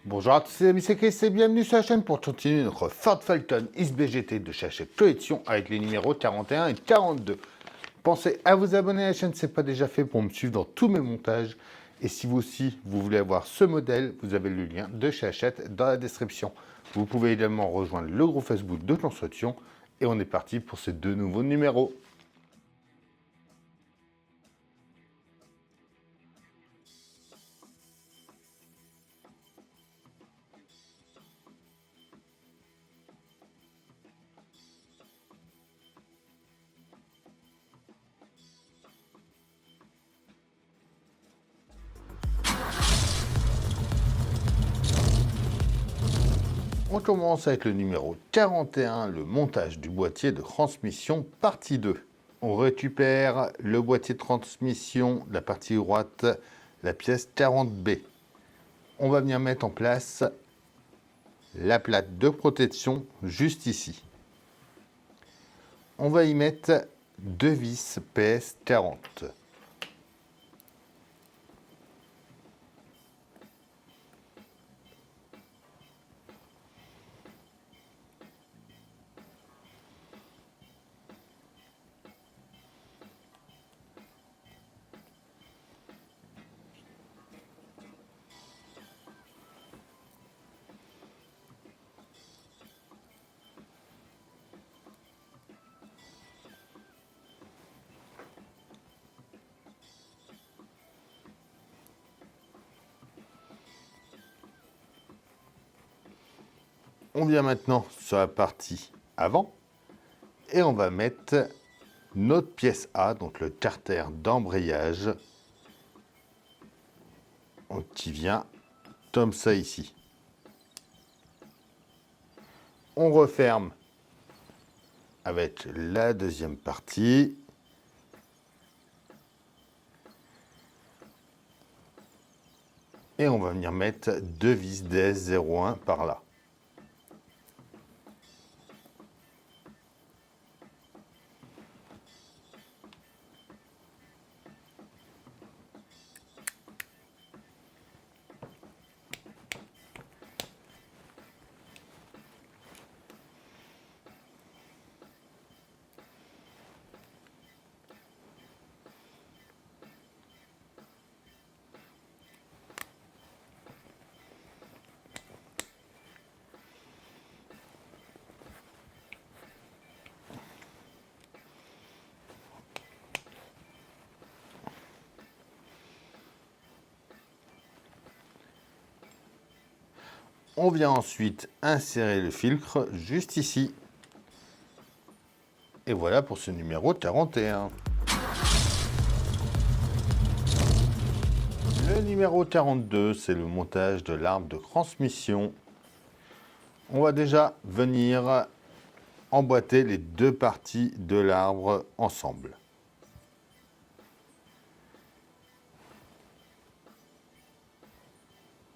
Bonjour à tous, c'est amis, c'est Chris et bienvenue sur la chaîne pour continuer notre Ford Falcon XBGT de chez Hachette Collection avec les numéros 41 et 42. Pensez à vous abonner à la chaîne si ce n'est pas déjà fait pour me suivre dans tous mes montages. Et si vous aussi, vous voulez avoir ce modèle, vous avez le lien de chez Hachette dans la description. Vous pouvez également rejoindre le groupe Facebook de construction et on est parti pour ces deux nouveaux numéros. On commence avec le numéro 41, le montage du boîtier de transmission partie 2. On récupère le boîtier de transmission de la partie droite, la pièce 40B. On va venir mettre en place la plaque de protection juste ici. On va y mettre deux vis PS40. On vient maintenant sur la partie avant et on va mettre notre pièce A, donc le carter d'embrayage, qui vient comme ça ici. On referme avec la deuxième partie. Et on va venir mettre deux vis DS01 par là. On vient ensuite insérer le filtre juste ici. Et voilà pour ce numéro 41. Le numéro 42, c'est le montage de l'arbre de transmission. On va déjà venir emboîter les deux parties de l'arbre ensemble.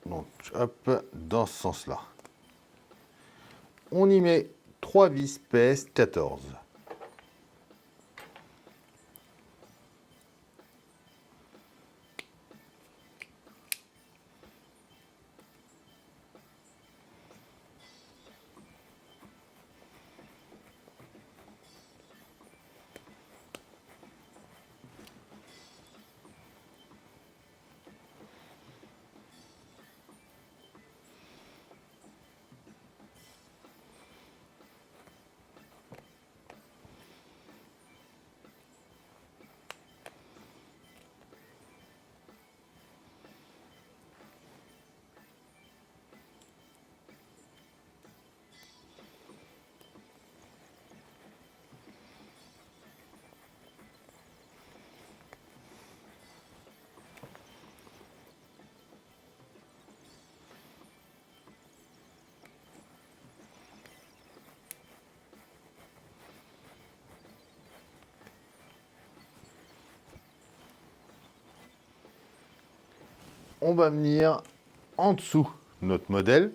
Donc, hop, dans ce sens-là. On y met 3 vis PS14. On va venir en dessous de notre modèle.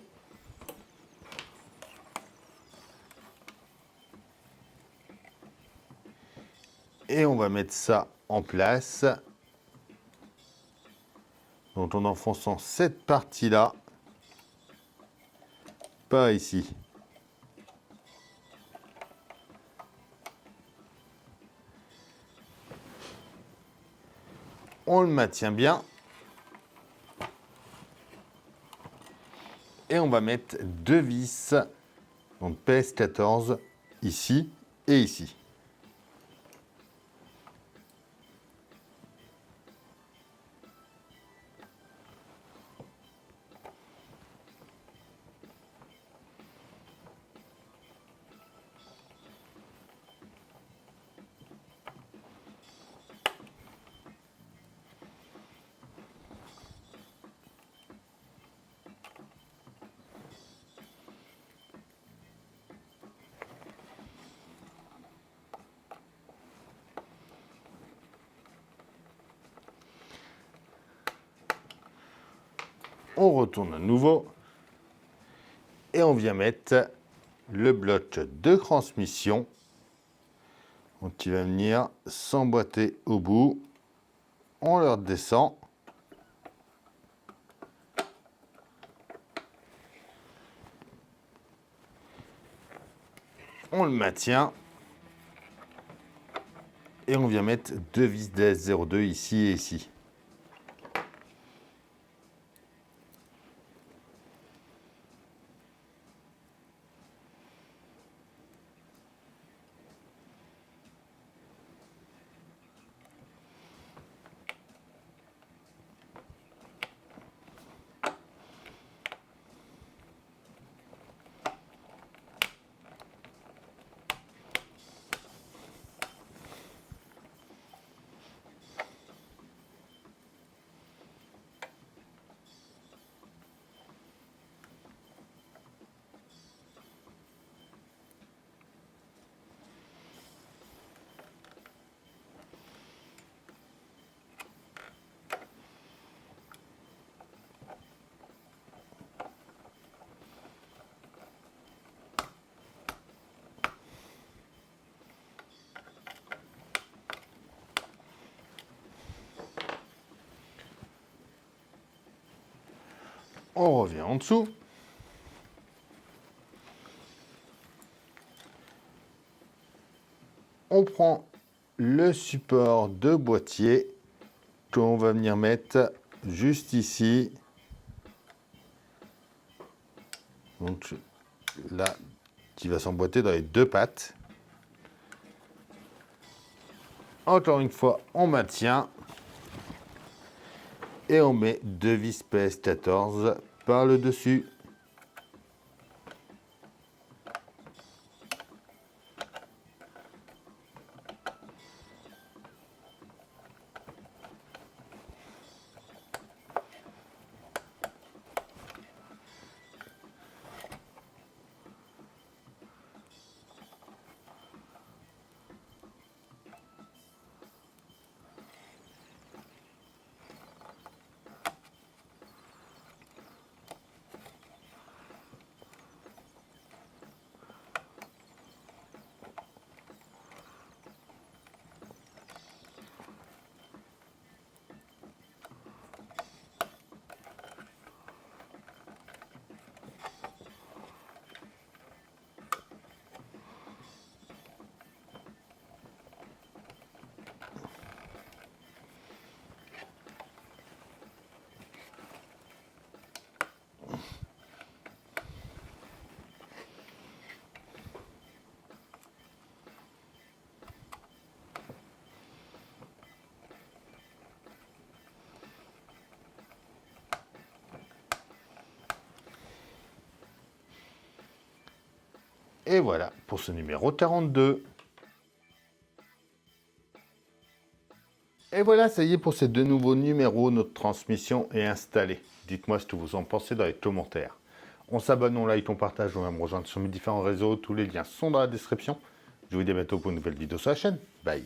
Et on va mettre ça en place. Donc en enfonçant cette partie-là par ici. On le maintient bien. Et on va mettre 2 vis, donc PS14, ici et ici. On retourne à nouveau et on vient mettre le bloc de transmission. Donc il va venir s'emboîter au bout. On le redescend. On le maintient. Et on vient mettre 2 vis DS02 ici et ici. On revient en dessous. On prend le support de boîtier qu'on va venir mettre juste ici. Donc là, qui va s'emboîter dans les 2 pattes. Encore une fois, on maintient. Et on met 2 vis PS14 par le dessus. Et voilà pour ce numéro 42. Et voilà, ça y est pour ces 2 nouveaux numéros, notre transmission est installée. Dites-moi ce que vous en pensez dans les commentaires. On s'abonne, on like, on partage, on va me rejoindre sur mes différents réseaux. Tous les liens sont dans la description. Je vous dis à bientôt pour une nouvelle vidéo sur la chaîne. Bye.